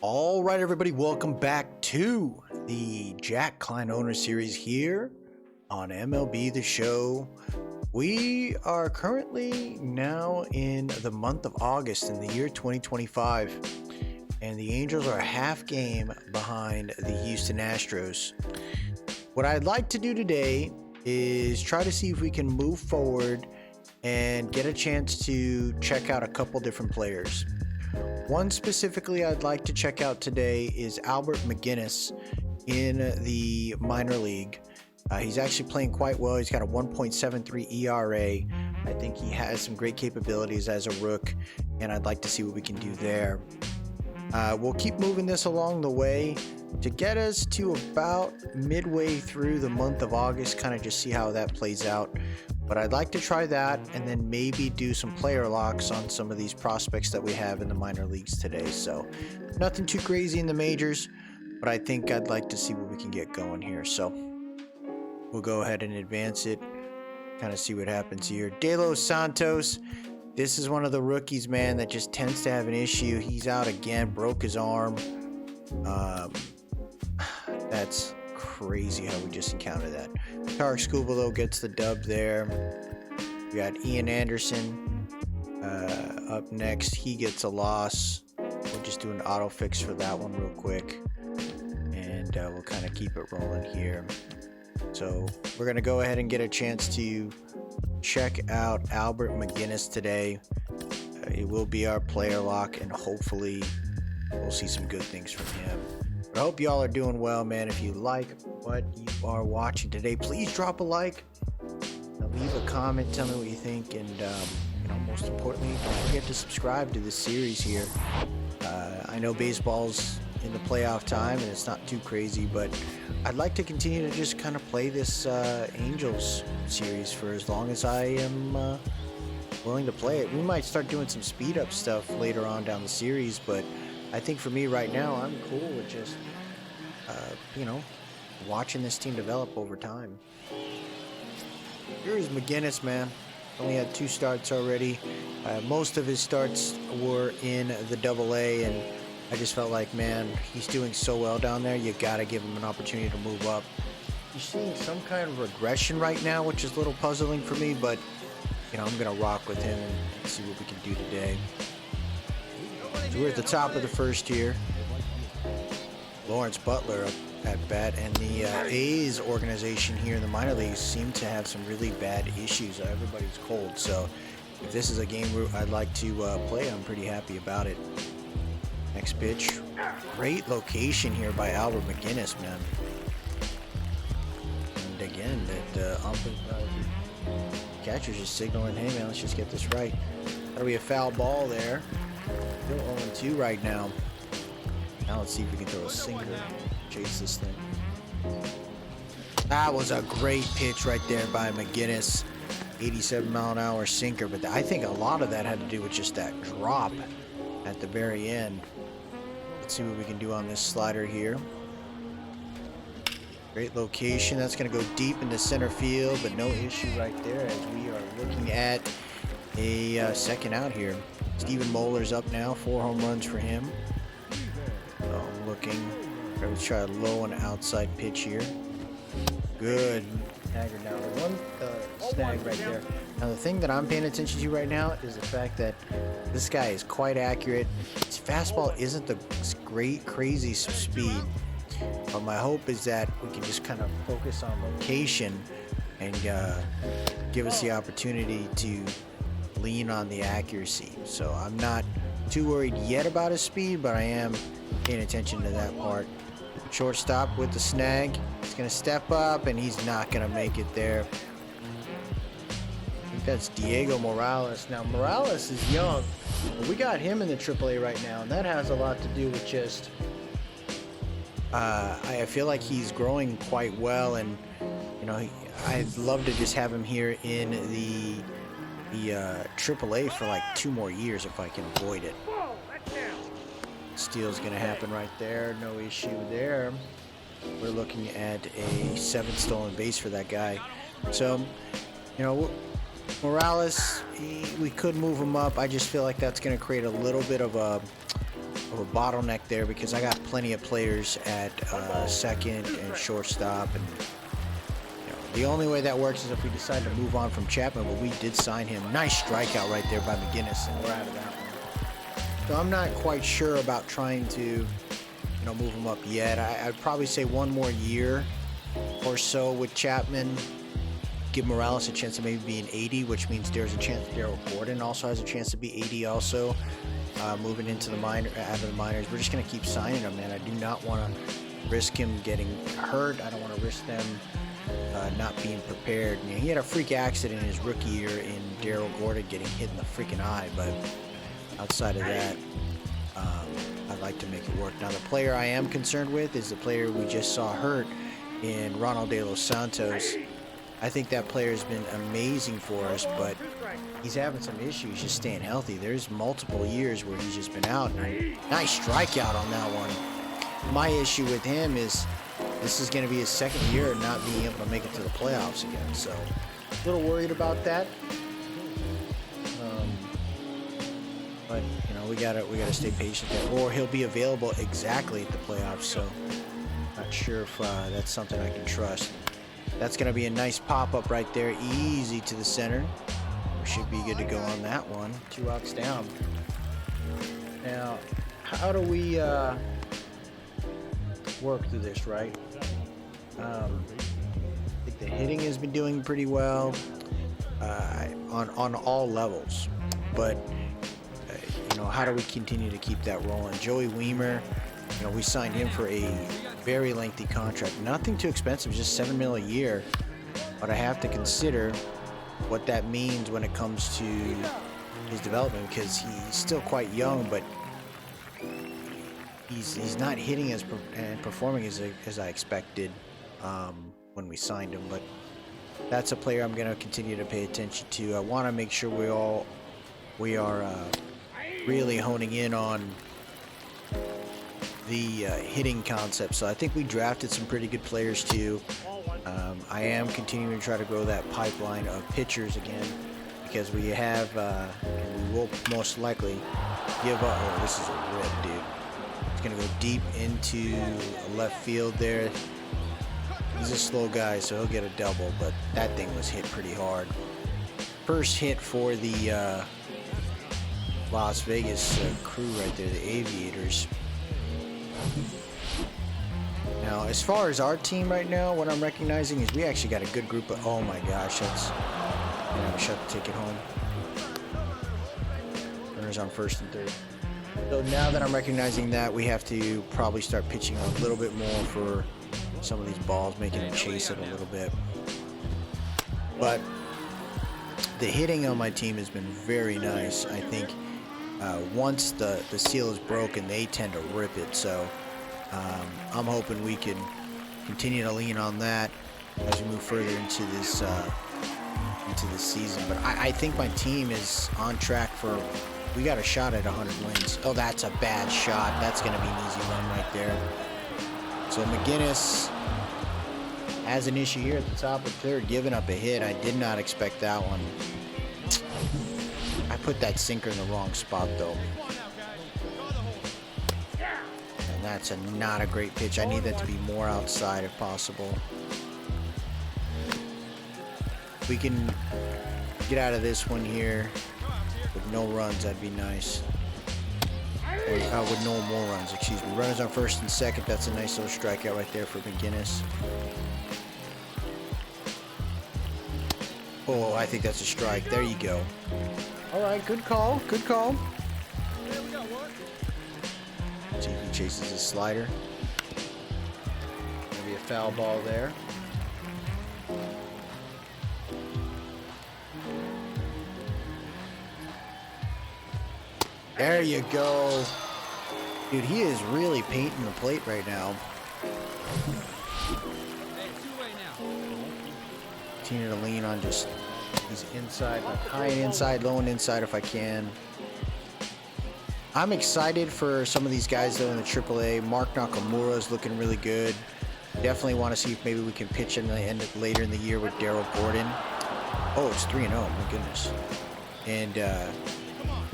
All right, everybody, welcome back to the Jack Klein Owners Series here on MLB The Show. We are currently now in the month of August in the year 2025, and the Angels are a half game behind the Houston Astros. What I'd like to do today is try to see if we can move forward and get a chance to check out a couple different players. One specifically I'd like to check out today is Albert McGinnis in the minor league. He's actually playing quite well. He's got a 1.73 ERA. I think he has some great capabilities as a rook, and I'd like to see what we can do there. We'll keep moving this along the way to get us to about midway through the month of August, kind of just see how that plays out. But I'd like to try that and then maybe do some player locks on some of these prospects that we have in the minor leagues today. So nothing too crazy in the majors, but I think I'd like to see what we can get going here. So we'll go ahead and advance it, kind of see what happens here. De Los Santos, this is one of the rookies, man, that just tends to have an issue. He's out again, broke his arm. That's crazy how we just encountered that. Tarek Skubal, though, gets the dub there. We got Ian Anderson up next. He gets a loss. We'll just do an auto fix for that one real quick, and we'll kind of keep it rolling here. So we're going to go ahead and get a chance to check out Albert McGinnis today. It will be our player lock, and hopefully we'll see some good things from him. But I hope y'all are doing well, man. If you like what you are watching today, please drop a like, leave a comment, tell me what you think, and most importantly, don't forget to subscribe to this series here. I know baseball's in the playoff time and it's not too crazy, but I'd like to continue to just kind of play this Angels series for as long as I am willing to play it. We might start doing some speed up stuff later on down the series, but I think for me right now, I'm cool with just, watching this team develop over time. Here's McGinnis, man. Only had 2 starts already. Most of his starts were in the AA, and I just felt like, man, he's doing so well down there. You got to give him an opportunity to move up. He's seeing some kind of regression right now, which is a little puzzling for me, but, I'm going to rock with him and see what we can do today. So we're at the top of the first here. Lawrence Butler up at bat, and the A's organization here in the minor leagues seem to have some really bad issues. Everybody's cold, so if this is a game I'd like to play, I'm pretty happy about it. Next pitch. Great location here by Albert McGinnis, man. And again, that catcher's just signaling, hey man, let's just get this right. That'll be a foul ball there. Still 0-2 right now. Now let's see if we can throw a sinker, chase this thing. That was a great pitch right there by McGinnis. 87-mile-an-hour sinker, but I think a lot of that had to do with just that drop at the very end. Let's see what we can do on this slider here. Great location. That's going to go deep into center field, but no issue right there as we are looking at a second out here. Steven Moeller's up now, 4 home runs for him. Looking. Let's try a low and outside pitch here. Good. Snagger down. One snag right there. Now the thing that I'm paying attention to right now is the fact that this guy is quite accurate. His fastball isn't the great crazy speed, but my hope is that we can just kind of focus on location and give us the opportunity to lean on the accuracy. So I'm not too worried yet about his speed, but I am paying attention to that part. Shortstop with the snag. He's going to step up, and he's not going to make it there. I think that's Diego Morales. Now, Morales is young, but we got him in the AAA right now, and that has a lot to do with just I feel like he's growing quite well, and I'd love to just have him here in the AAA for like 2 more years if I can avoid it. Steal's going to happen right there. No issue there. We're looking at a 7th stolen base for that guy. So, Morales, we could move him up. I just feel like that's going to create a little bit of a of a bottleneck there because I got plenty of players at second and shortstop, and the only way that works is if we decide to move on from Chapman, but we did sign him. Nice strikeout right there by McGinnis, and we're out of that one. So I'm not quite sure about trying to, move him up yet. I'd probably say one more year or so with Chapman. Give Morales a chance to maybe be an 80, which means there's a chance Daryl Gordon also has a chance to be 80 also. Moving into the out of the minors. We're just going to keep signing him, man. I do not want to risk him getting hurt. I don't want to risk them not being prepared. He had a freak accident in his rookie year in Daryl Gordon getting hit in the freaking eye, but outside of that, I'd like to make it work. Now, the player I am concerned with is the player we just saw hurt in Ronald De Los Santos. I think that player has been amazing for us, but he's having some issues just staying healthy. There's multiple years where he's just been out. Nice strikeout on that one. My issue with him is this is going to be his second year not being able to make it to the playoffs again. So a little worried about that. But we gotta stay patient there. Or he'll be available exactly at the playoffs. So not sure if that's something I can trust. That's going to be a nice pop-up right there. Easy to the center. We should be good to go on that one. 2 outs down. Now, how do we work through this, right? I think the hitting has been doing pretty well on all levels. But, how do we continue to keep that rolling? Joey Weimer, we signed him for a very lengthy contract. Nothing too expensive, just $7 million a year. But I have to consider what that means when it comes to his development, because he's still quite young, but he's not hitting and performing as I expected when we signed him. But that's a player I'm going to continue to pay attention to. I want to make sure we are really honing in on the hitting concept. So I think we drafted some pretty good players too. I am continuing to try to grow that pipeline of pitchers again, because we have and we will most likely give up. Oh, this is a rip, dude. It's gonna go deep into left field there. He's a slow guy, so he'll get a double, but that thing was hit pretty hard. First hit for the Las Vegas crew right there, the Aviators. Now, as far as our team right now, what I'm recognizing is we actually got a good group of... Oh my gosh, that's... shut the ticket home. Runners on first and third. So now that I'm recognizing that, we have to probably start pitching a little bit more for some of these balls, making them chase it a little bit. But the hitting on my team has been very nice. I think once the seal is broken, they tend to rip it. So I'm hoping we can continue to lean on that as we move further into this season. But I think my team is on track for... We got a shot at 100 wins. Oh, that's a bad shot. That's going to be an easy run right there. So McGinnis has an issue here at the top of third, giving up a hit. I did not expect that one. I put that sinker in the wrong spot, though. And that's not a great pitch. I need that to be more outside if possible. We can get out of this one here with no runs. That'd be nice. Or, with no more runs, excuse me. Runners on first and second. That's a nice little strikeout right there for McGinnis. Oh, I think that's a strike. There you go. All right, good call. Good call. See if he chases his slider. Maybe a foul ball there. There you go. Dude, he is really painting the plate right now. Continue to lean on just these inside, like high and inside, low and inside if I can. I'm excited for some of these guys though in the AAA. Mark Nakamura is looking really good. Definitely want to see if maybe we can pitch in the end later in the year with Daryl Gordon. Oh, it's 3-0. My goodness. And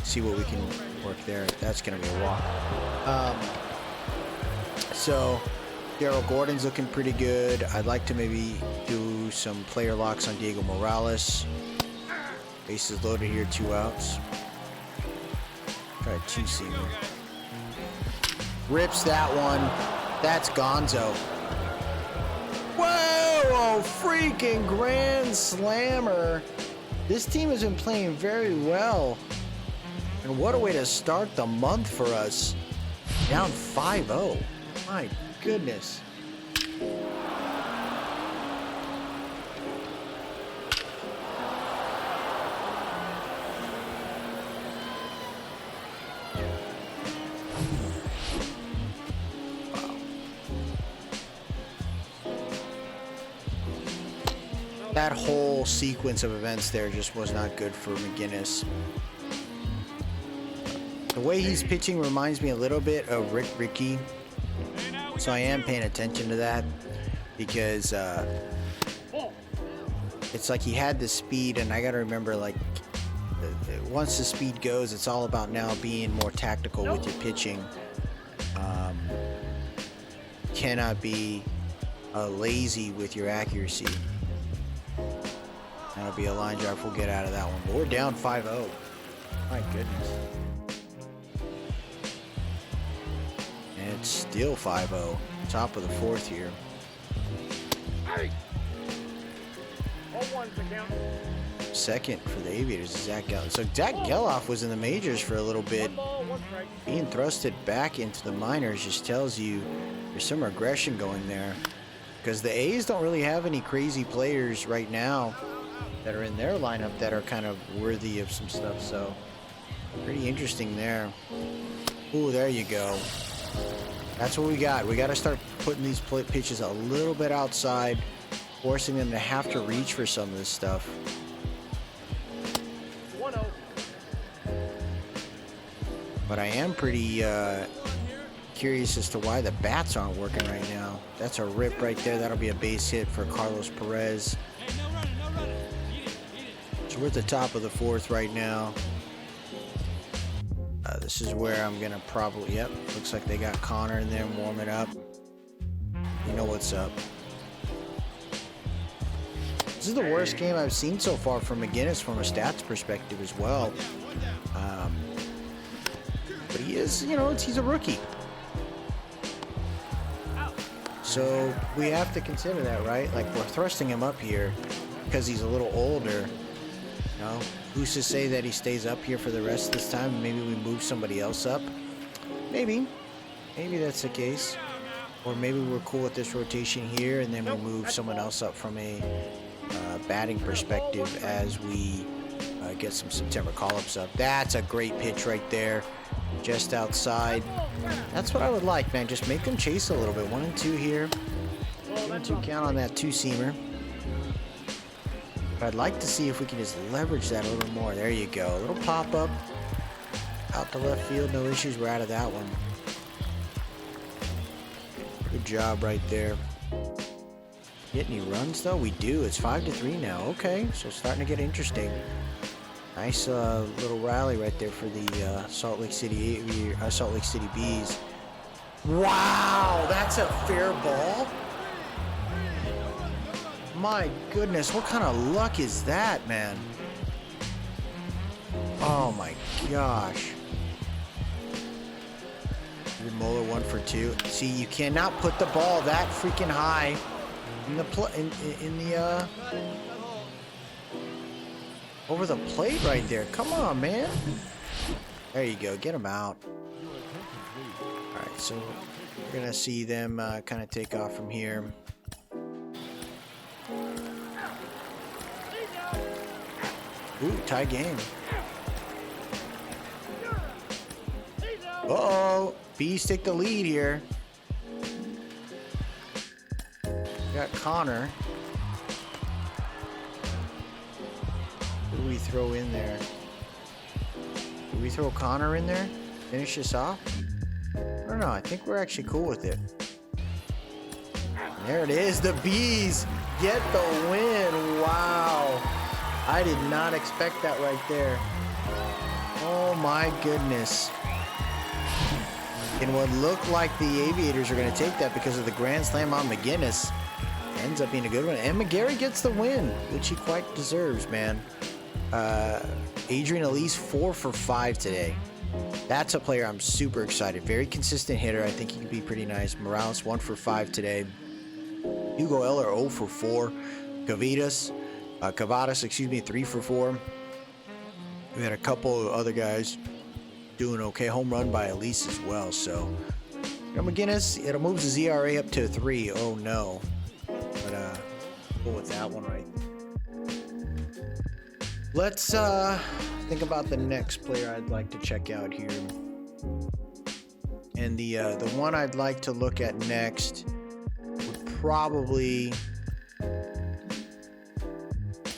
see what we can work there. That's going to be a walk. So Daryl Gordon's looking pretty good. I'd like to maybe do some player locks on Diego Morales. Bases loaded here, 2 outs. Try a 2-seamer. Rips that one. That's Gonzo. Whoa! Freaking grand slammer. This team has been playing very well. And what a way to start the month for us. Down 5-0. My goodness. That whole sequence of events there just was not good for McGinnis. The way he's pitching reminds me a little bit of Ricky. So I am paying attention to that because it's like he had the speed, and I got to remember, like, once the speed goes, it's all about now being more tactical with your pitching. Cannot be lazy with your accuracy. That'll be a line drive. We'll get out of that one. But we're down 5-0. My goodness. And it's still 5-0. Top of the 4th here. Second for the Aviators is Zach Geloff. So Zach Geloff was in the majors for a little bit. Being thrusted back into the minors just tells you there's some aggression going there. Because the A's don't really have any crazy players right now that are in their lineup that are kind of worthy of some stuff. So pretty interesting there. Ooh, there you go. That's what we got. We got to start putting these pitches a little bit outside, forcing them to have to reach for some of this stuff. 1-0. But I am pretty curious as to why the bats aren't working right now. That's a rip right there. That'll be a base hit for Carlos Perez. So we're at the top of the 4th right now. This is where I'm gonna probably, yep, looks like they got Connor in there warming up. You know what's up. This is the worst game I've seen so far from McGinnis from a stats perspective as well. But he is, you know, he's a rookie. So we have to consider that, right? Like, we're thrusting him up here because he's a little older. You know, who's to say that he stays up here for the rest of this time? Maybe we move somebody else up. Maybe that's the case. Or maybe we're cool with this rotation here, and then we move someone else up from a batting perspective as we get some September call-ups up. That's a great pitch right there, just outside. That's what I would like, man. Just make them chase a little bit. 1-2 here. 1-2 count on that 2-seamer. But I'd like to see if we can just leverage that a little more. There you go. A little pop-up. Out to left field. No issues. We're out of that one. Good job right there. Get any runs, though? We do. It's 5-3 now. Okay. So starting to get interesting. Nice little rally right there for the Salt Lake City Bees. Wow! That's a fair ball? My goodness, what kind of luck is that, man? Oh my gosh. Muller 1 for 2. See, you cannot put the ball that freaking high in the over the plate right there. Come on, man. There you go. Get him out. All right, so we're gonna see them kind of take off from here. Ooh, tie game. Uh-oh. Bees take the lead here. Got Connor. Who do we throw in there? Do we throw Connor in there? Finish this off? I don't know. I think we're actually cool with it. There it is. The Bees get the win. Wow. I did not expect that right there. Oh my my goodness. And what looked like the Aviators are going to take that because of the grand slam on McGinnis. Ends up being a good one. And McGarry gets the win, which he quite deserves, man. Adrian Elise 4 for 5 today. That's a player I'm super excited. Very consistent hitter. I think he could be pretty nice. Morales 1 for 5 today. Hugo Eller 0 for 4. Cavadas, 3 for 4. We had a couple of other guys doing okay. Home run by Elise as well. So, McGinnis, it moves his ERA up to 3. Oh no. But go with that one right. Let's think about the next player I'd like to check out here. And the one I'd like to look at next would probably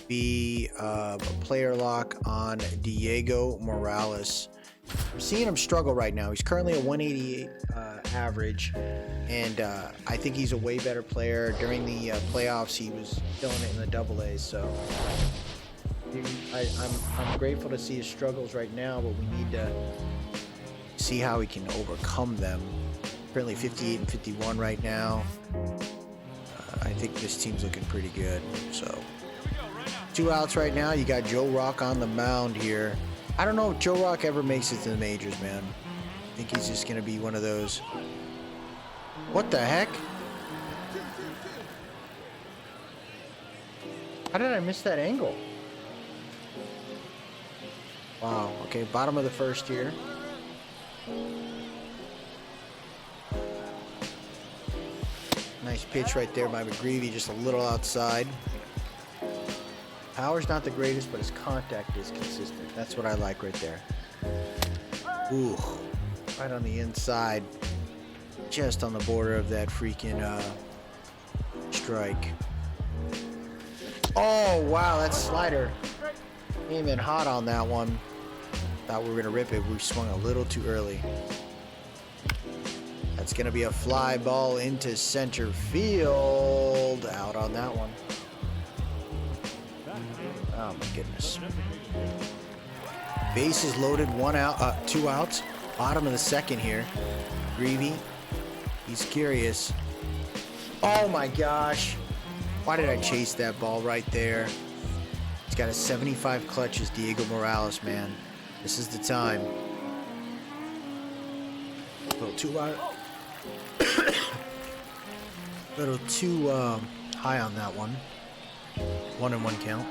be a player lock on Diego Morales. I'm seeing him struggle right now. He's currently a 188 average, and I think he's a way better player. During the playoffs, he was killing it in the AA. So I'm grateful to see his struggles right now, but we need to see how he can overcome them. Currently 58 and 51 right now. I think this team's looking pretty good. So 2 outs right now. You got Joe Rock on the mound here. I don't know if Joe Rock ever makes it to the majors, man. I think he's just going to be one of those. What the heck? How did I miss that angle? Wow. Okay, bottom of the first here. Nice pitch right there by McGreevy, just a little outside. Power's not the greatest, but his contact is consistent. That's what I like right there. Ooh, right on the inside. Just on the border of that freaking strike. Oh, wow, that slider came in hot on that one. Thought we were going to rip it. We swung a little too early. That's going to be a fly ball into center field. Out on that one. Oh my goodness. Bases loaded, 1 out, 2 outs. Bottom of the second here. Greavy. He's curious. Oh my gosh. Why did I chase that ball right there? He's got a 75 clutches, Diego Morales, man. This is the time. A little too high. A little too high on that one. 1-1 count.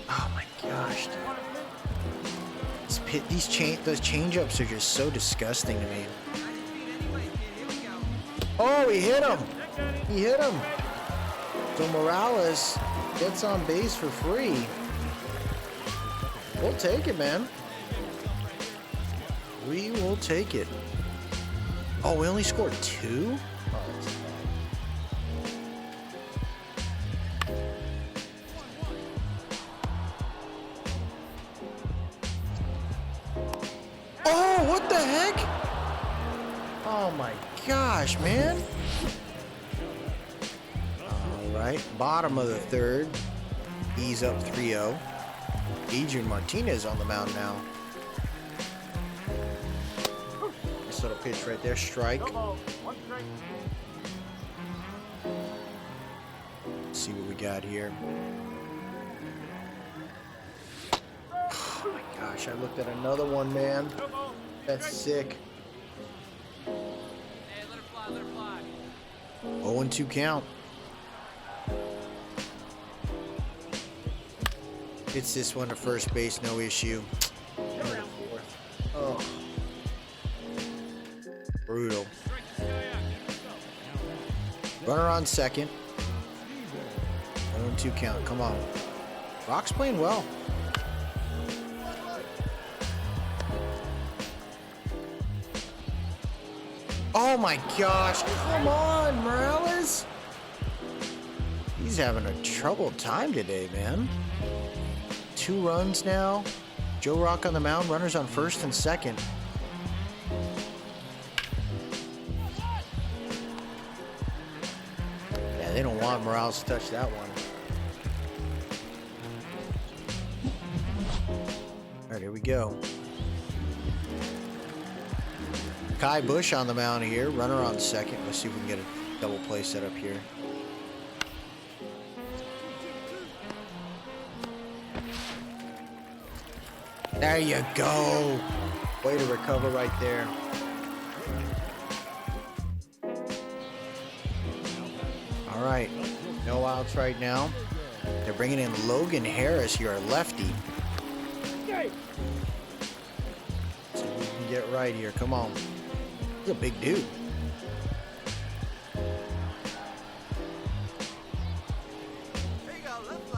Oh my gosh, dude. Those change-ups are just so disgusting to me. Oh, he hit him. He hit him. So Morales gets on base for free. We'll take it, man. We will take it. Oh, we only scored 2? Oh, what the heck? Oh my gosh, man. All right, bottom of the third. He's up 3-0. Adrian Martinez on the mound now. Nice little pitch right there, strike. Let's see what we got here. Oh my gosh, I looked at another one, man. That's sick. 0-2 count. Hits this one to first base, no issue. Oh. Brutal. Runner on second. 1-2 count, come on. Rock's playing well. Oh my gosh, come on, Morales. He's having a troubled time today, man. 2 runs now. Joe Rock on the mound, runners on first and second. Yeah, they don't want Morales to touch that one. Here we go. Kai Bush on the mound here. Runner on second. Let's see if we can get a double play set up here. There you go. Way to recover right there. All right. No outs right now. They're bringing in Logan Harris here, a lefty. So we can get right here. Come on. He's a big dude.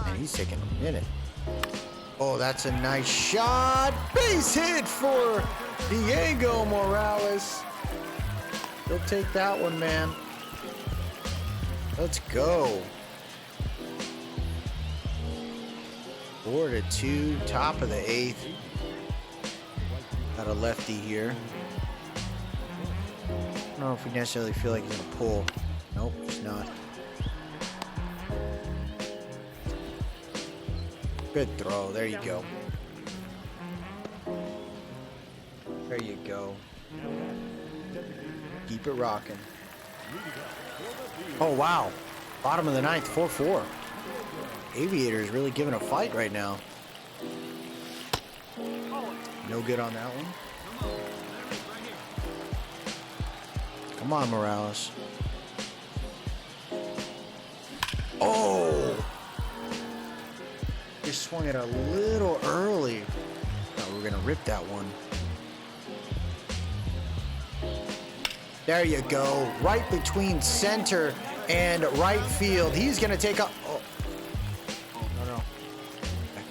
And he's taking a minute. Oh, that's a nice shot. Base hit for Diego Morales. He'll take that one, man. Let's go. 4-2, top of the 8th. Got a lefty here. I don't know if we necessarily feel like he's gonna pull. Nope, he's not. Good throw. There you go. There you go. Keep it rocking. Oh, wow. Bottom of the 9th, 4-4. Aviator is really giving a fight right now. No good on that one. Come on, Morales. Oh! Just swung it a little early. Oh, we're gonna rip that one. There you go. Right between center and right field. He's gonna take a... Oh, no. Okay.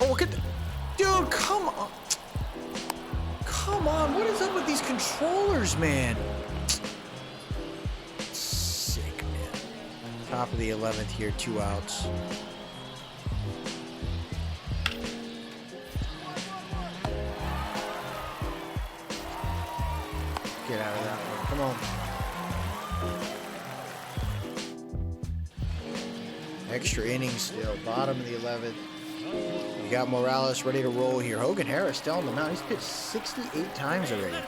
Oh, look at the... Dude, come on. Come on. What is up with these controllers, man? Sick, man. Top of the 11th here, 2 outs. Get out of that one. Come on. Extra innings still. Bottom of the 11th. You got Morales ready to roll here. Hogan Harris still on the mound. He's pitched 68 times already.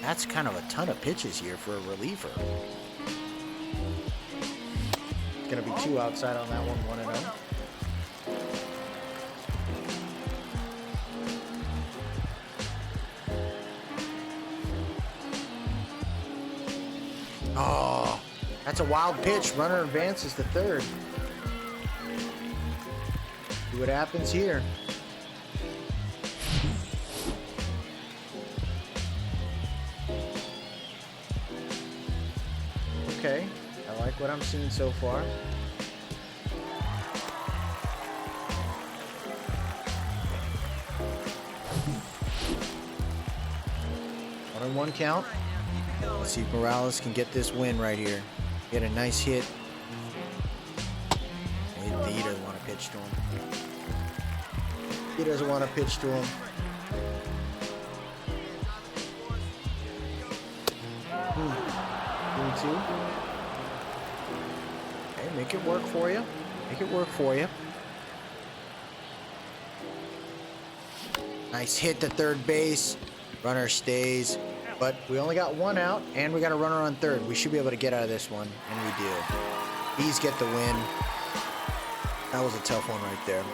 That's kind of a ton of pitches here for a reliever. It's going to be 2 outside on that one, 1-0. Oh, that's a wild pitch. Runner advances to third. See what happens here. Okay, I like what I'm seeing so far. One on one count. Let's see if Morales can get this win right here. Get a nice hit. He doesn't want to pitch to him. He doesn't want to pitch to him. Two. Okay, make it work for you. Make it work for you. Nice hit to third base. Runner stays. But we only got 1 out, and we got a runner on third. We should be able to get out of this one, and we do. Bees get the win. That was a tough one right there.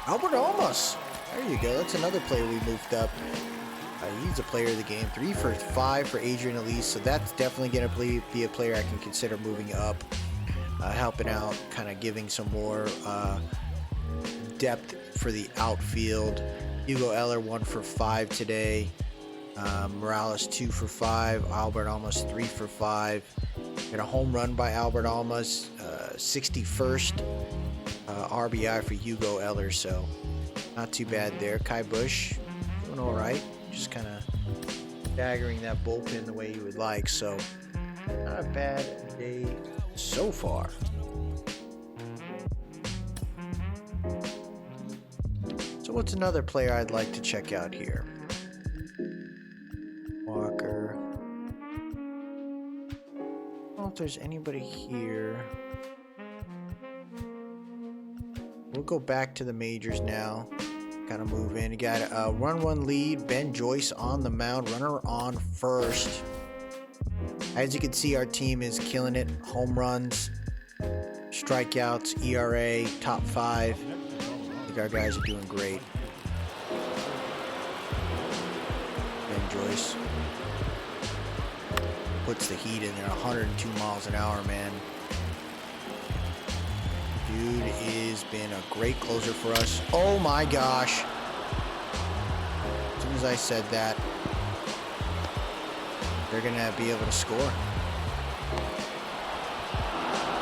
Albert Almas. There you go. That's another player we moved up. He's a player of the game. 3 for 5 for Adrian Elise, so that's definitely going to be a player I can consider moving up, helping out, kind of giving some more depth for the outfield. Hugo Eller 1 for 5 today. Morales 2 for 5. Albert Almas 3 for 5. Got a home run by Albert Almas. 61st RBI for Hugo Eller, so not too bad there. Kai Bush doing all right. Just kind of staggering that bullpen the way you would like, so not a bad day so far. So what's another player I'd like to check out here? Walker. I don't know if there's anybody here. we'll go back to the majors now. Kind of move in. You got a run-1 lead. Ben Joyce on the mound. Runner on first. As you can see, our team is killing it. Home runs, strikeouts, ERA, top 5. I think our guys are doing great. Ben Joyce puts the heat in there. 102 miles an hour, man. Dude has been a great closer for us. Oh my gosh. As soon as I said that, they're going to be able to score.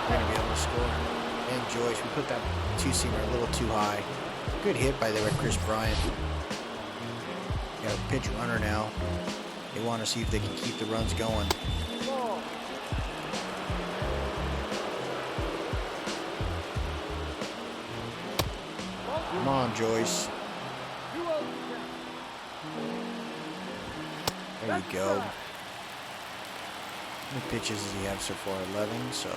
They're going to be able to score. And Joyce, we put that two-seamer a little too high. Good hit by there at Chris Bryant. Got a pitch runner now. They want to see if they can keep the runs going. Come on, Joyce. There you go. How many pitches does he have so far? 11, so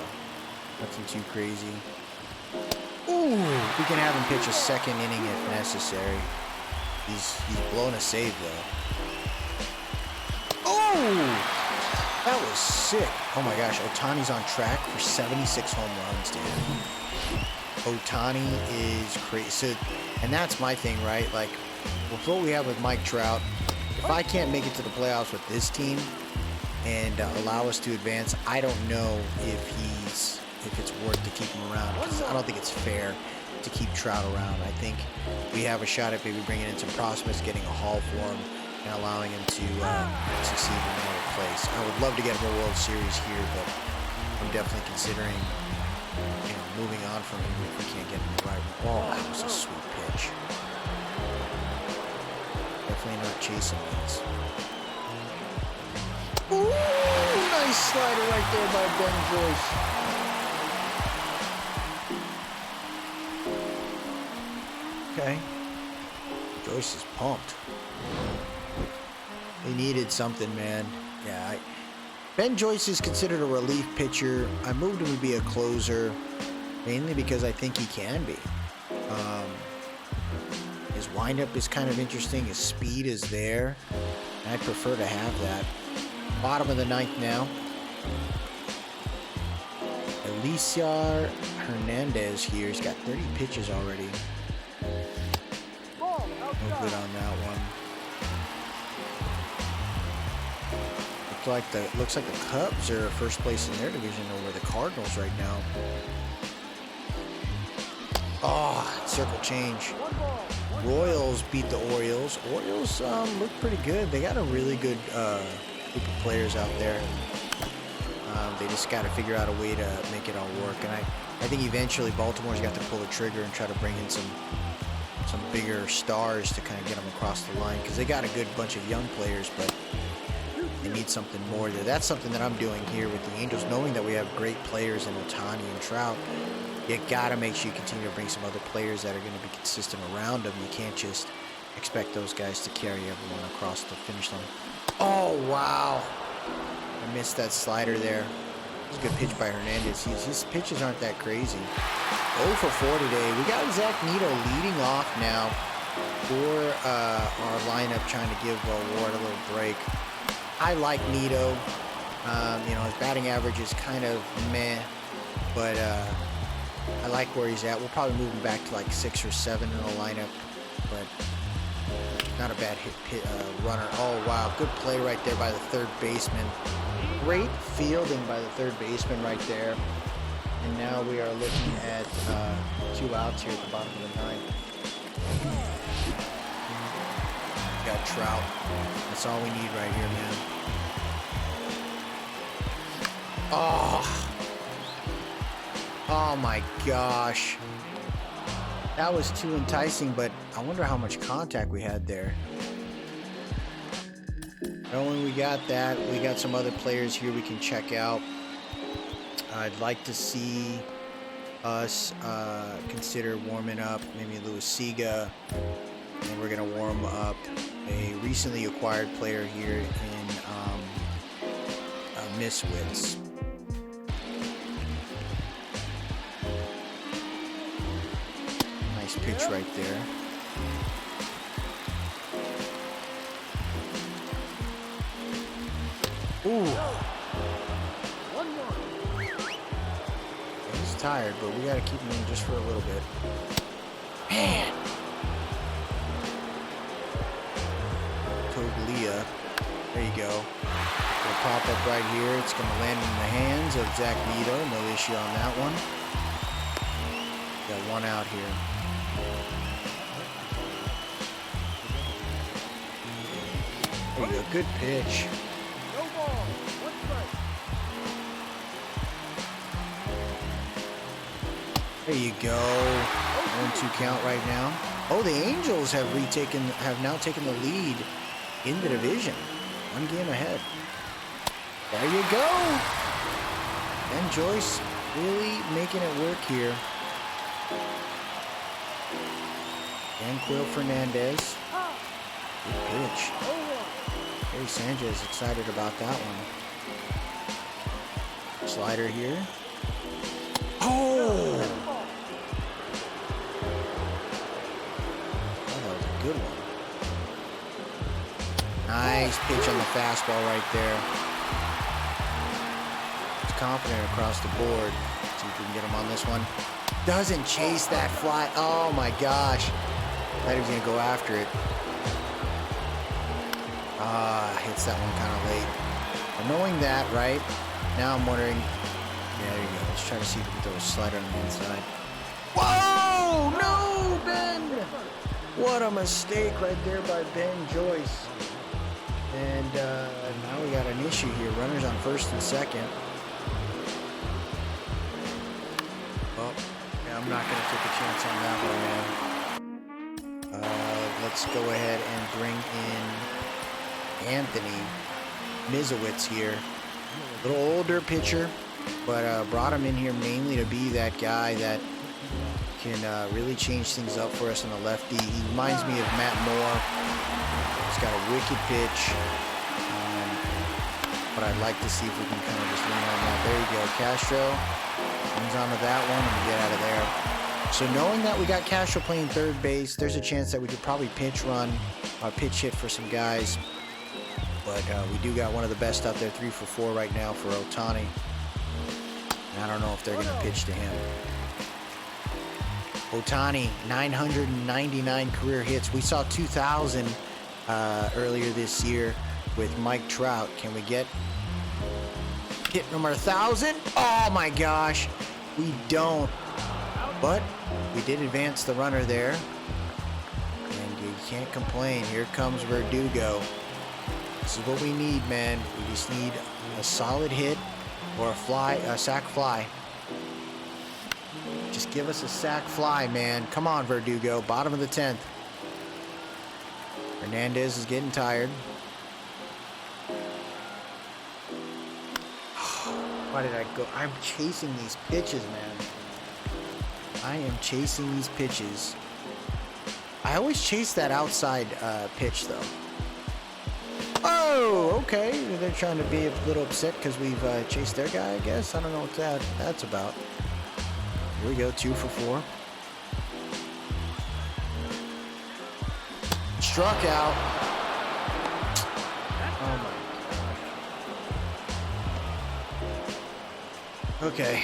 nothing too crazy. Ooh, we can have him pitch a second inning if necessary. He's blowing a save, though. Oh! That was sick. Oh my gosh, Ohtani's on track for 76 home runs, dude. Ohtani is crazy. And that's my thing, right? Like, with what we have with Mike Trout, if I can't make it to the playoffs with this team and allow us to advance, I don't know if it's worth to keep him around, because I don't think it's fair to keep Trout around. I think we have a shot at maybe bringing in some prospects, getting a haul for him, and allowing him to succeed in another place. I would love to get him a World Series here, but I'm definitely considering, moving on from him if we can't get him the right. Oh, that was a sweet pitch. Definitely not chasing these. Ooh, nice slider right there by Ben Joyce. Okay. Joyce is pumped. They needed something, man. Yeah, Ben Joyce is considered a relief pitcher. I moved him to be a closer, mainly because I think he can be. His windup is kind of interesting. His speed is there. I'd prefer to have that. Bottom of the 9th now. Elisiar Hernandez here. He's got 30 pitches already. No good on that one. Looks like the Cubs are first place in their division over the Cardinals right now. Oh, circle change. Royals beat the Orioles. Orioles look pretty good. They got a really good group of players out there. They just got to figure out a way to make it all work. And I think eventually Baltimore's got to pull the trigger and try to bring in some bigger stars to kind of get them across the line, because they got a good bunch of young players, but they need something more there. That's something that I'm doing here with the Angels, knowing that we have great players in Ohtani and Trout. You got to make sure you continue to bring some other players that are going to be consistent around them. You can't just expect those guys to carry everyone across the finish line. Oh, wow. I missed that slider there. It's a good pitch by Hernandez. His pitches aren't that crazy. 0 for 4 today. We got Zach Neto leading off now for our lineup, trying to give Ward a little break. I like Neto. His batting average is kind of meh, but I like where he's at. We'll probably move him back to like 6 or 7 in the lineup, but not a bad hit runner. Oh, wow. Good play right there by the third baseman. Great fielding by the third baseman right there. And now we are looking at 2 outs here at the bottom of the 9th. Got Trout. That's all we need right here, man. Oh my gosh. That was too enticing, but I wonder how much contact we had there. Knowing we got that, we got some other players here we can check out. I'd like to see us consider warming up maybe Louis Siga, and we're going to warm up a recently acquired player here in Miswitz. Nice pitch right there. Ooh. He's tired, but we got to keep him in just for a little bit. Man. Coglia. There you go. Gonna pop up right here. It's going to land in the hands of Zach Vito. No issue on that one. Got one out here. There you go. Good pitch. There you go. 1-2 count right now. Oh, the Angels have now taken the lead in the division. One game ahead. There you go. Ben Joyce really making it work here. And Quill Fernandez. Good pitch. Gary Sanchez excited about that one. Slider here. Oh! That was a good one. Nice pitch on the fastball right there. He's confident across the board. Let's see if we can get him on this one. Doesn't chase that fly. Oh my gosh. Thought he was going to go after it. Hits that one kind of late. But knowing that, right? Now I'm wondering. Yeah, there you go. Let's try to see if we can throw a slider on the inside. Whoa! No, Ben! What a mistake right there by Ben Joyce. And now we got an issue here. Runners on first and second. Oh, yeah, I'm not going to take a chance on that one, man. Let's go ahead and bring in Anthony Mizowitz here. A little older pitcher, but brought him in here mainly to be that guy that can really change things up for us on the lefty. He reminds me of Matt Moore. He's got a wicked pitch, but I'd like to see if we can kind of just lean on that. There you go, Castro. Comes onto that one and we get out of there. So knowing that we got Castro playing third base, there's a chance that we could probably pitch hit for some guys. But we do got one of the best out there, 3 for 4 right now for Ohtani. And I don't know if they're going to pitch to him. Ohtani, 999 career hits. We saw 2,000 earlier this year with Mike Trout. Can we get hit number 1,000? Oh my gosh, we don't. But we did advance the runner there. And you can't complain. Here comes Verdugo. This is what we need, man. We just need a solid hit or a sac fly. Just give us a sac fly, man. Come on, Verdugo. Bottom of the 10th. Hernandez is getting tired. Why did I go? I'm chasing these pitches, man. I am chasing these pitches. I always chase that outside pitch, though. Oh, okay. They're trying to be a little upset because we've chased their guy, I guess. I don't know what that's about. Here we go, 2 for 4. Struck out. Oh my gosh. Okay.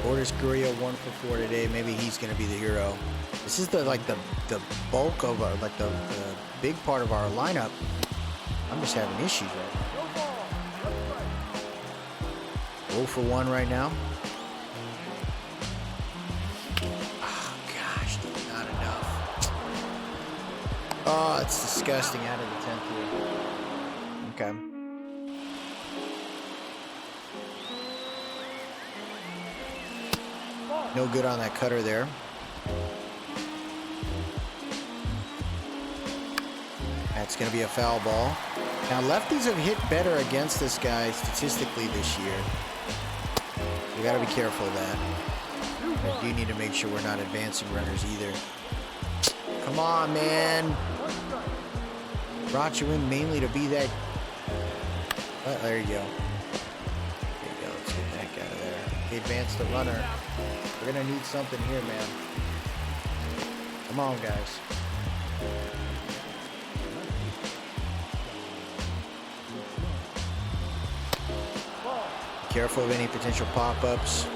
Borders Gurria 1 for 4 today. Maybe he's gonna be the hero. This is the bulk of our, the big part of our lineup. I'm just having issues right now. 0 for 1 right now. Oh gosh, not enough. Oh, it's disgusting out of the 10th here. Okay. No good on that cutter there. That's going to be a foul ball. Now, lefties have hit better against this guy statistically this year. We got to be careful of that. I do need to make sure we're not advancing runners either. Come on, man. Brought you in mainly to be that. Oh, there you go. There you go. Let's get that guy out of there. They advance the runner. We're gonna need something here, man. Come on, guys. Be careful of any potential pop-ups.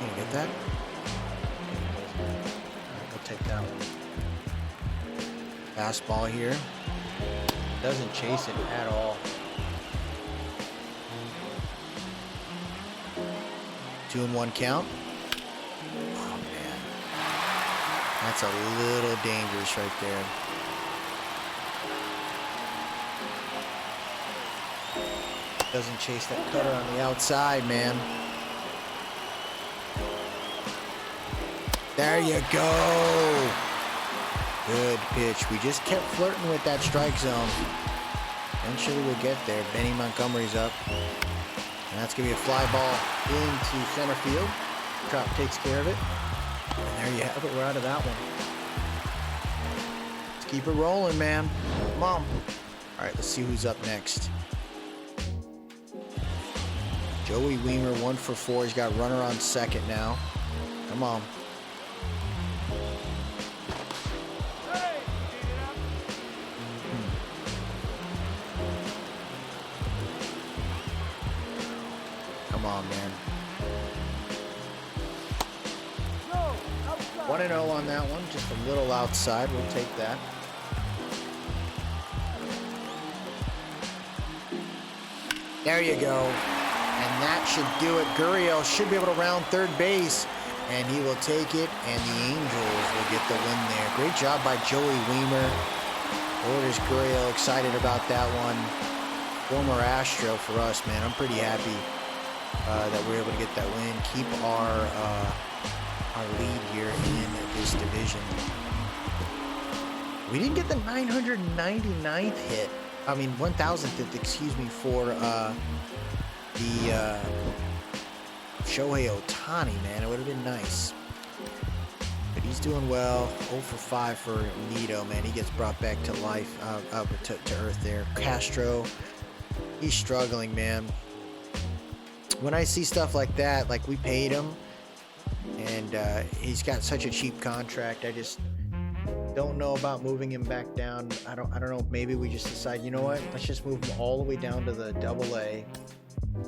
You gonna get that? We'll take that one. Fastball here. Doesn't chase it at all. 2-1 count. Oh man, that's a little dangerous right there. Doesn't chase that cutter on the outside, man. There you go. Good pitch. We just kept flirting with that strike zone. Eventually we'll get there. Benny Montgomery's up. And that's going to be a fly ball into center field. Trout takes care of it. And there you have it. We're out of that one. Let's keep it rolling, man. Come on. All right, let's see who's up next. Joey Weimer, 1 for 4. He's got a runner on second now. Come on. Come on, man. 1-0 on that one. Just a little outside. We'll take that. There you go. And that should do it. Gurriel should be able to round third base. And he will take it. And the Angels will get the win there. Great job by Joey Weimer. Lourdes Gurriel excited about that one. Former Astro for us, man. I'm pretty happy that we're able to get that win. Keep our lead here in this division. We didn't get the 999th hit. I mean, 1,000th hit, excuse me, for the Shohei Ohtani, man. It would have been nice. But he's doing well. 0 for 5 for Nito, man. He gets brought back to life, to earth there. Castro, he's struggling, man. When I see stuff like that, like we paid him, and he's got such a cheap contract, I just don't know about moving him back down. I don't know. Maybe we just decide, you know what? Let's just move him all the way down to the AA.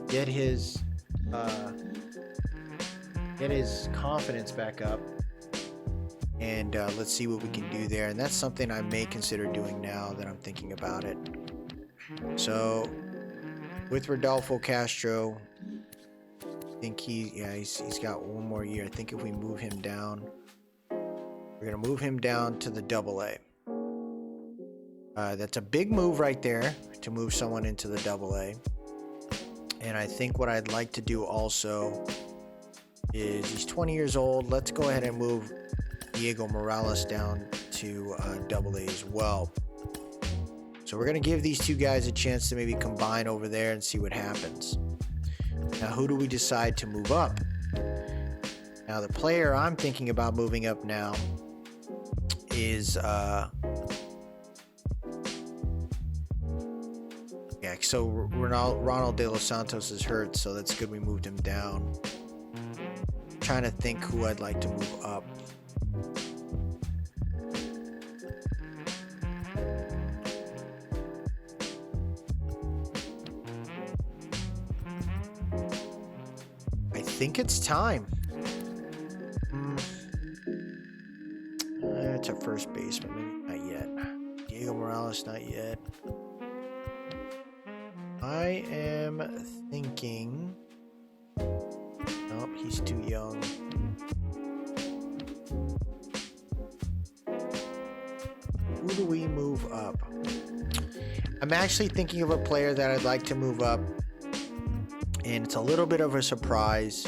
Get his confidence back up, and let's see what we can do there. And that's something I may consider doing now that I'm thinking about it. So with Rodolfo Castro, I think he's got 1 more year. I think if we move him down, we're gonna move him down to the AA. That's a big move right there, to move someone into the AA. And I think what I'd like to do also is, he's 20 years old. Let's go ahead and move Diego Morales down to AA as well. So we're gonna give these two guys a chance to maybe combine over there and see what happens. Now, who do we decide to move up? Now, the player I'm thinking about moving up now is so Ronald De Los Santos is hurt, so that's good we moved him down. I'm trying to think who I'd like to move up. I think it's time. It's a first baseman, maybe not yet. Diego Morales, not yet. I am thinking. Nope, he's too young. Who do we move up? I'm actually thinking of a player that I'd like to move up, and it's a little bit of a surprise,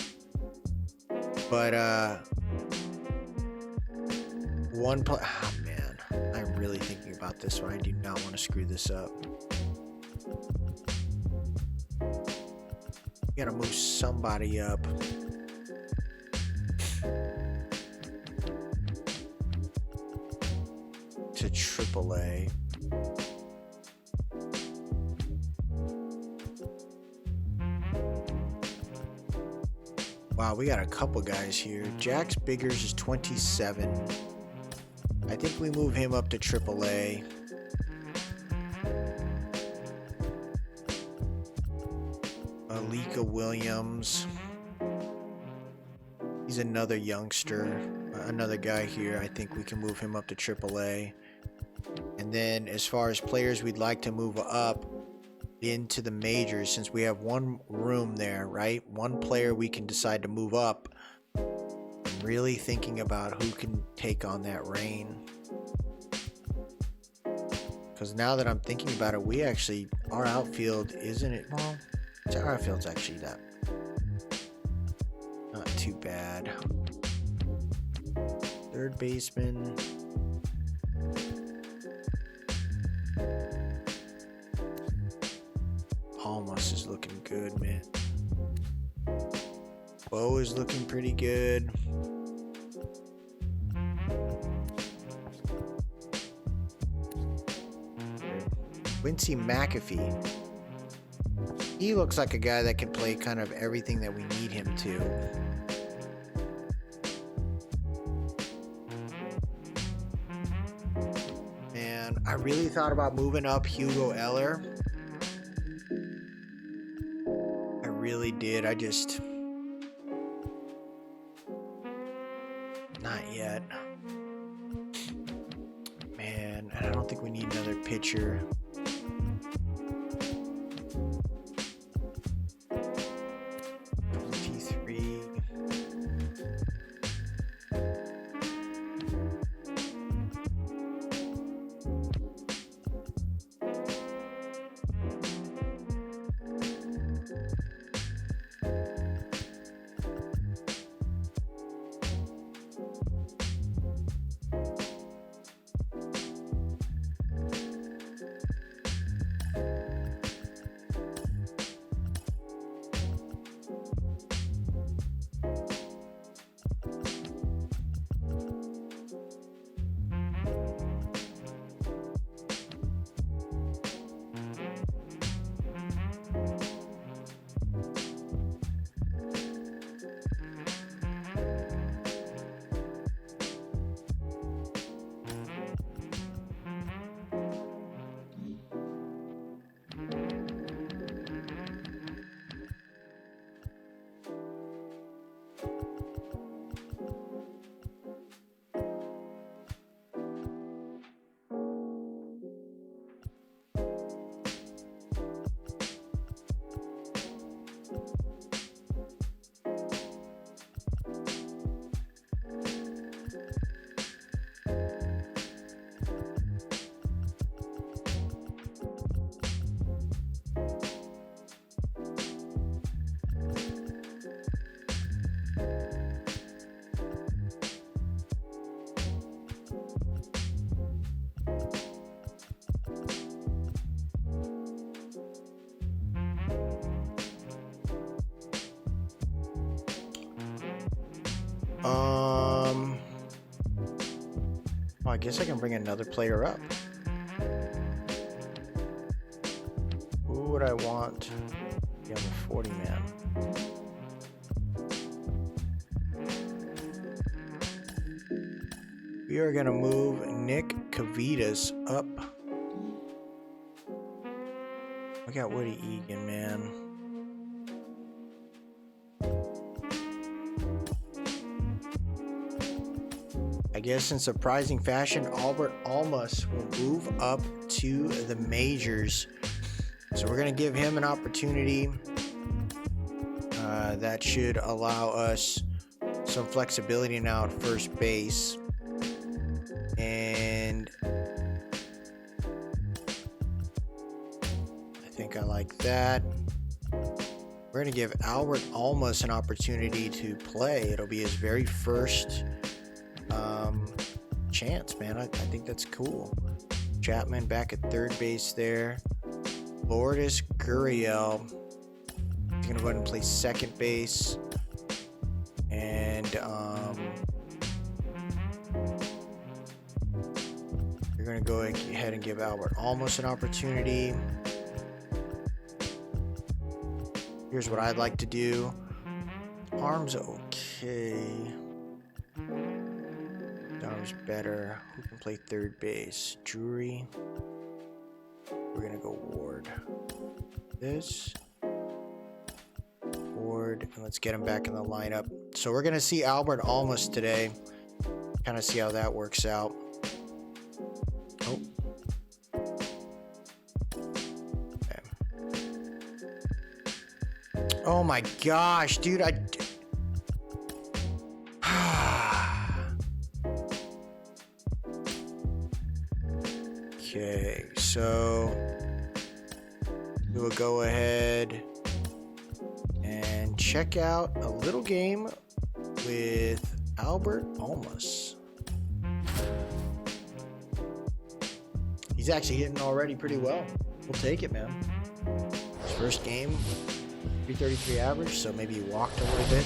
but one play. Oh man, I'm really thinking about this one. I do not want to screw this up. You gotta move somebody up. To AAA. Wow, we got a couple guys here. Jax Biggers is 27. I think we move him up to AAA. Alika Williams. He's another youngster. Another guy here. I think we can move him up to AAA. And then as far as players we'd like to move up into the majors, since we have one room there, right? One player we can decide to move up. I'm really thinking about who can take on that reign. Because now that I'm thinking about it, we actually, our outfield, isn't it? Well, our outfield's actually not too bad. Third baseman. Almost is looking good, man. Bo is looking pretty good. Quincy McAfee. He looks like a guy that can play kind of everything that we need him to. And I really thought about moving up Hugo Eller. I really did. I just... not yet. Man, I don't think we need another pitcher. Well, I guess I can bring another player up. Who would I want? You have a 40 man. We are gonna move Nick Kavitas up. Look at Woody Egan, man. I guess in surprising fashion, Albert Almas will move up to the majors. So we're going to give him an opportunity. That should allow us some flexibility now at first base. And I think I like that. We're going to give Albert Almas an opportunity to play. It'll be his very first chance, man. I think that's cool. Chapman back at third base there. Lourdes Gurriel is going to go ahead and play second base. And you're going to go ahead and give Albert Almas an opportunity. Here's what I'd like to do. Arm's okay. Arm's better. Who can play third base? Drury. We're gonna go Ward. This. Ward. And let's get him back in the lineup. So we're gonna see Albert Almas today. Kind of see how that works out. Oh. Okay. Oh my gosh, dude, okay, so we'll go ahead and check out a little game with Albert Almas. He's actually hitting already pretty well. We'll take it, man. His first game, 333 average, so maybe he walked a little bit.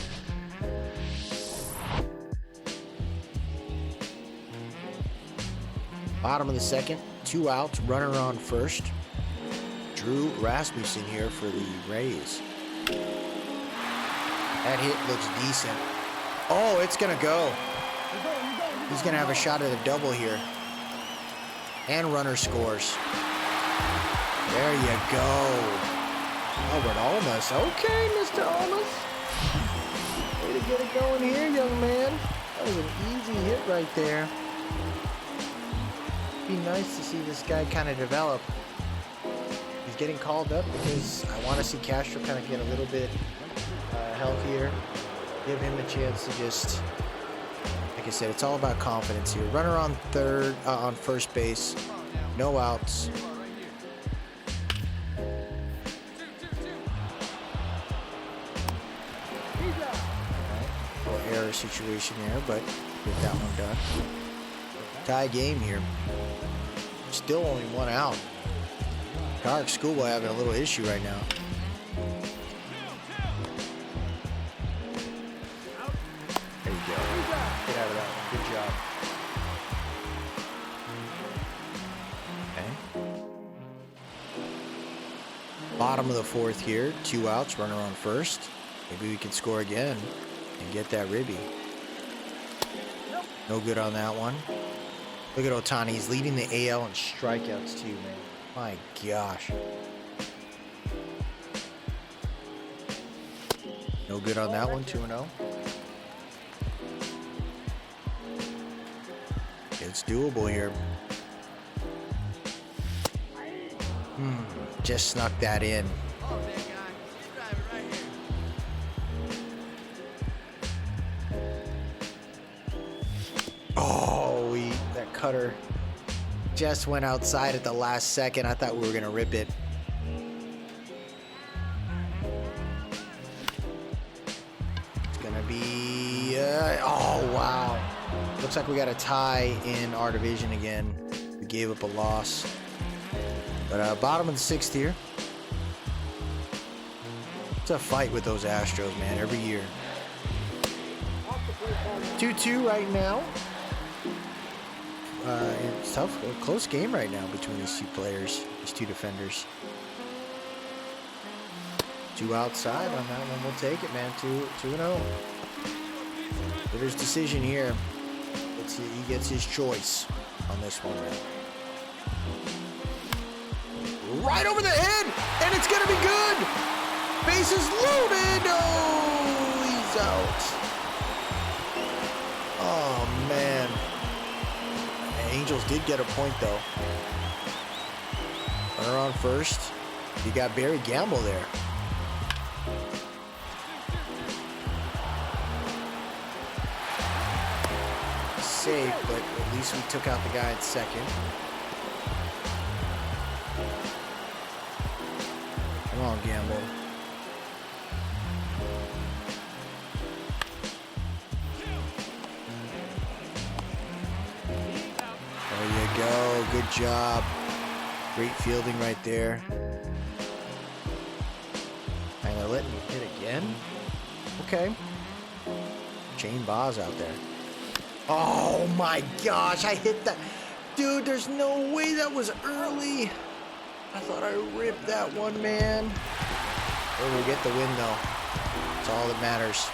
Bottom of the second, 2 outs, runner on first. Drew Rasmussen here for the Rays. That hit looks decent. Oh, it's gonna go. He's gonna have a shot at a double here. And runner scores. There you go. Albert Almas. Okay, Mr. Almas. Way to get it going here, young man. That was an easy hit right there. Be nice to see this guy kind of develop. He's getting called up because I want to see Castro kind of get a little bit healthier. Give him a chance to just, like I said, it's all about confidence here. Runner on on first base, no outs. Little error situation there, but get that one done. Tie game here. Still only 1 out. Tarek Schoolboy having a little issue right now. There you go. Get out of that one. Good job. Okay. Bottom of the fourth here. 2 outs. Runner on first. Maybe we can score again and get that ribby. No good on that one. Look at Ohtani. He's leading the AL in strikeouts too, man. My gosh. No good on that one. 2-0. It's doable here. Just snuck that in. Oh, that cutter just went outside at the last second. I thought we were going to rip it. It's going to be... oh, wow. Looks like we got a tie in our division again. We gave up a loss. But bottom of the sixth here. It's a fight with those Astros, man, every year. 2-2 right now. It's tough, a close game right now between these two players, these two defenders. 2 outside on that one. We'll take it, man. 2-0. Hitter's decision here. He gets his choice on this one, man. Right over the head, and it's gonna be good. Bases loaded. Oh, he's out. Oh man. Angels did get a point though. Runner on first. You got Barry Gamble there. Safe, but at least we took out the guy at second. Come on, Gamble. There you go. Good job. Great fielding right there. And they're letting him hit again. Okay. Shane Baz out there. Oh my gosh, I hit that. Dude, there's no way that was early. I thought I ripped that one, man. Oh, we'll get the win though. That's all that matters.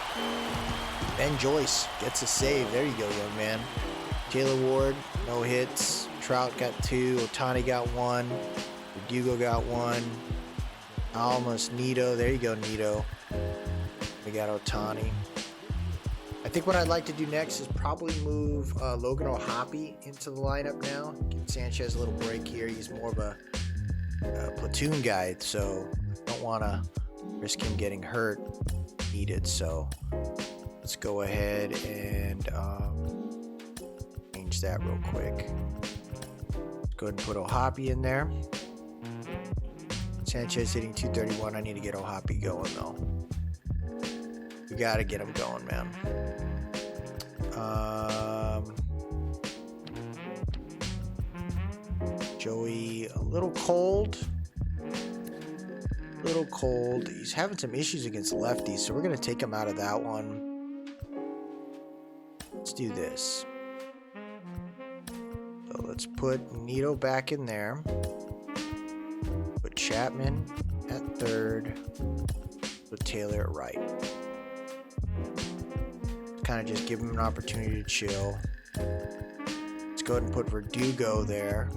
Ben Joyce gets a save. There you go, young man. Taylor Ward, no hits. Trout got 2. Ohtani got 1. Verdugo got 1. Almost Nito. There you go, Nito. We got Ohtani. I think what I'd like to do next is probably move Logan O'Hoppe into the lineup now. Give Sanchez a little break here. He's more of a platoon guy, so I don't want to risk him getting hurt needed. So let's go ahead and change that real quick. Let's go ahead and put O'Hoppe in there. Sanchez hitting 231. I need to get O'Hoppe going though. We gotta get him going, man. Joey, a little cold. He's having some issues against lefties, so we're gonna take him out of that one. Let's do this. So let's put Nito back in there. Put Chapman at third. Put Taylor at right. Kind of just give him an opportunity to chill. Let's go ahead and put Verdugo there.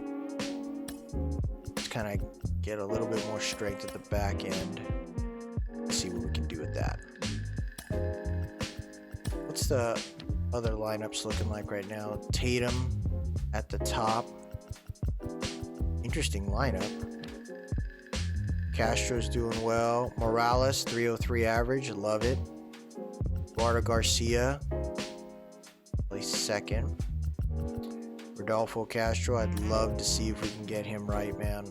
Let's kind of get a little bit more strength at the back end. Let's see what we can do with that. What's the other lineups looking like right now? Tatum at the top. Interesting lineup. Castro's doing well. Morales, 303 average. Love it. Eduardo Garcia, place second. Rodolfo Castro, I'd love to see if we can get him right, man.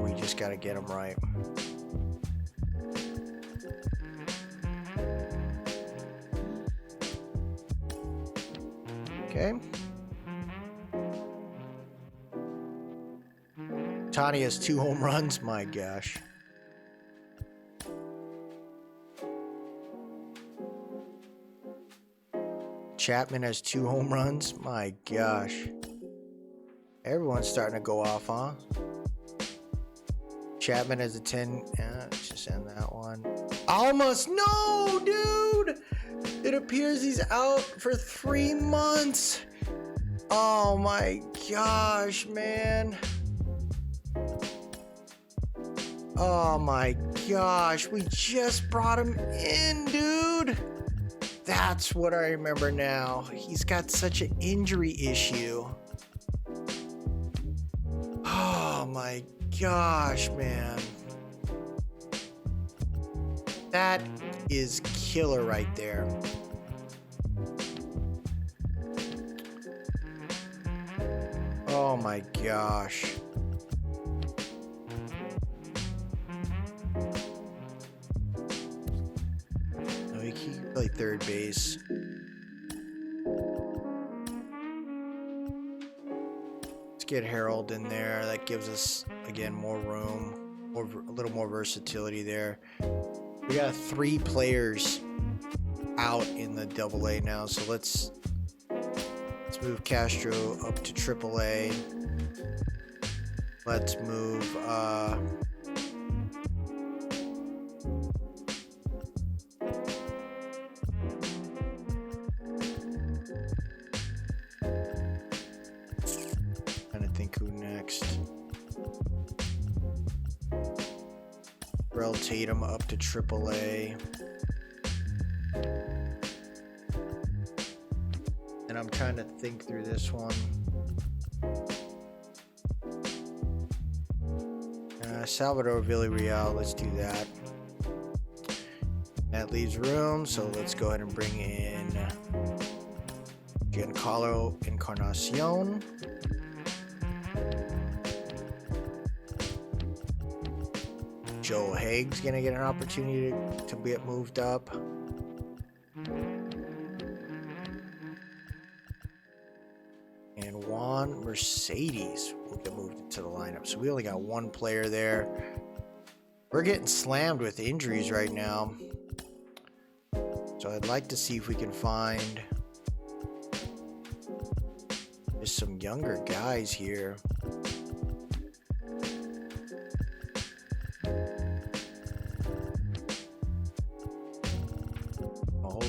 We just got to get him right. Okay. Ohtani has 2 home runs. My gosh. Chapman has 2 home runs. My gosh. Everyone's starting to go off, huh? Chapman has a 10. Let's just end that one. Almost. No, dude. It appears he's out for 3 months. Oh my gosh, man. Oh my gosh. We just brought him in, dude. That's what I remember now. He's got such an injury issue. Oh my gosh, man. That is killer right there. Oh my gosh. He can play third base. Let's get Harold in there. That gives us, again, more room, a little more versatility there. We got 3 players out in the AA now, so let's move Castro up to AAA. Let's move trying to think who next. Rel Tatum up to AAA. And I'm trying to think through this one. Salvador Villarreal, let's do that. That leaves room, so let's go ahead and bring in Giancarlo Encarnacion. Joe Haig's gonna get an opportunity to get moved up. And Juan Mercedes will get moved into the lineup. So we only got 1 player there. We're getting slammed with injuries right now. So I'd like to see if we can find just some younger guys here.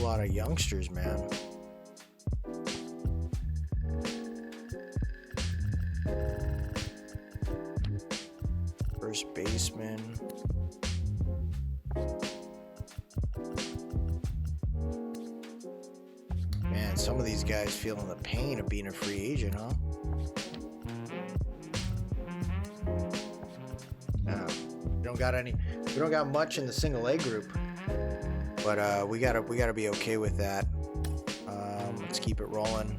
lot of youngsters, man. First baseman. Man, some of these guys feeling the pain of being a free agent, huh? We don't got much in the single A group, but we gotta be okay with that. Let's keep it rolling.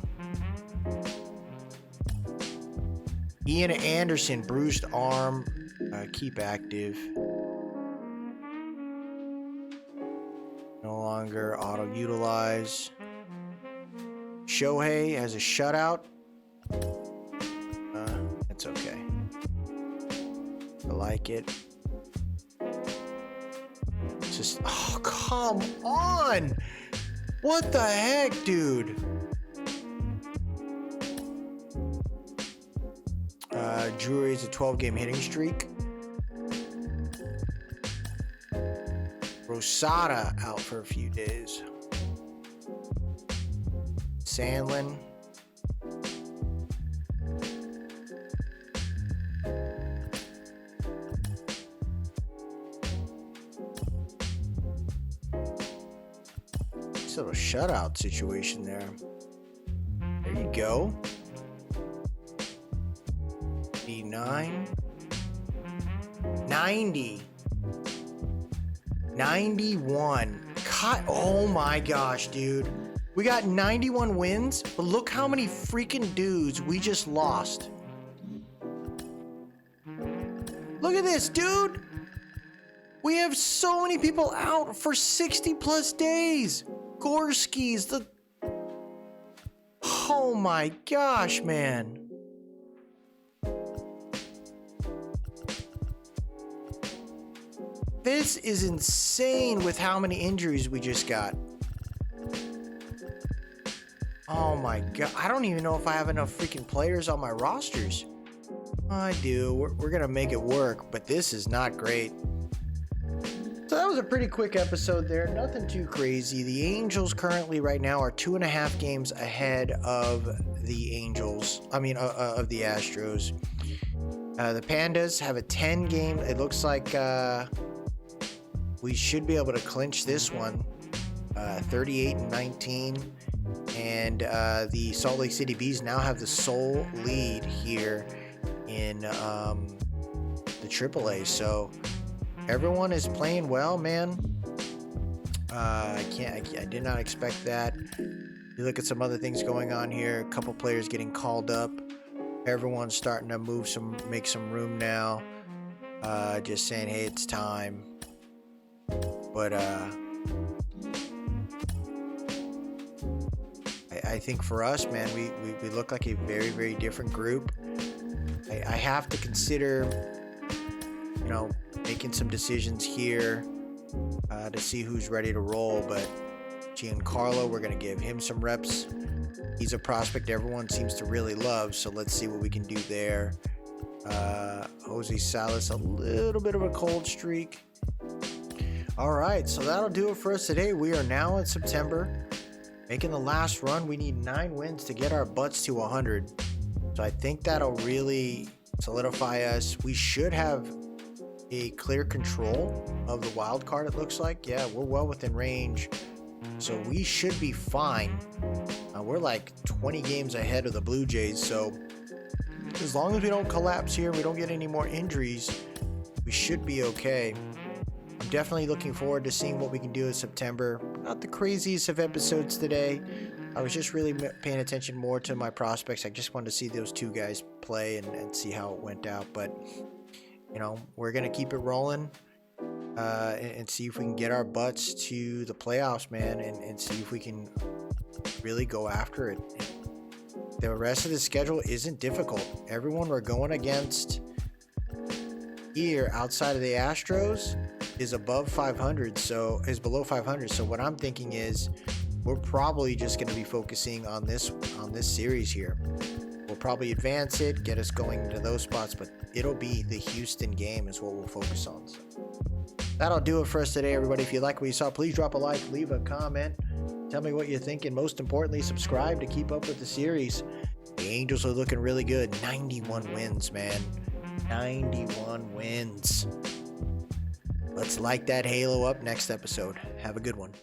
Ian Anderson, bruised arm, keep active. No longer auto utilize. Shohei has a shutout. It's okay. I like it. Just, oh, come on! What the heck, dude? Drury's a 12-game hitting streak. Rosada out for a few days. Sandlin. Little shutout situation there. There you go. 89, 90, 91. Oh my gosh, dude. We got 91 wins, but look how many freaking dudes we just lost. Look at this, dude. We have so many people out for 60 plus days. Gorski's the... Oh my gosh, man. This is insane with how many injuries we just got. Oh my god. I don't even know if I have enough freaking players on my rosters. I do. We're gonna make it work, but this is not great. So that was a pretty quick episode there. Nothing too crazy. The Angels currently right now are 2.5 games ahead of the of the Astros. The Pandas have a 10 game. It looks like we should be able to clinch this one. 38-19. And the Salt Lake City Bees now have the sole lead here in the AAA. So everyone is playing well, man. I did not expect that. You look at some other things going on here. A couple players getting called up. Everyone's starting to make some room now. Just saying, hey, it's time. But I think for us, man, we look like a very, very different group. I have to consider, making some decisions here to see who's ready to roll. But Giancarlo, we're going to give him some reps. He's a prospect everyone seems to really love, so let's see what we can do there. Jose Salas, a little bit of a cold streak. All right, so that'll do it for us today. We are now in September, making the last run. We need 9 wins to get our butts to 100. So I think that'll really solidify us. We should have a clear control of the wild card, it looks like. Yeah, we're well within range, so we should be fine. We're like 20 games ahead of the Blue Jays, so as long as we don't collapse here, we don't get any more injuries, we should be okay. I'm definitely looking forward to seeing what we can do in September. Not the craziest of episodes today. I was just really paying attention more to my prospects. I just wanted to see those two guys play and see how it went out. But, we're going to keep it rolling and see if we can get our butts to the playoffs, man, and see if we can really go after it. The rest of the schedule isn't difficult. Everyone we're going against here outside of the Astros is above 500, so is below 500. So what I'm thinking is we're probably just going to be focusing on this series here. We'll probably advance it, get us going into those spots, but it'll be the Houston game is what we'll focus on. So. That'll do it for us today, everybody. If you like what you saw, please drop a like, leave a comment. Tell me what you think, and most importantly, subscribe to keep up with the series. The Angels are looking really good. 91 wins, man. 91 wins. Let's light that halo up next episode. Have a good one.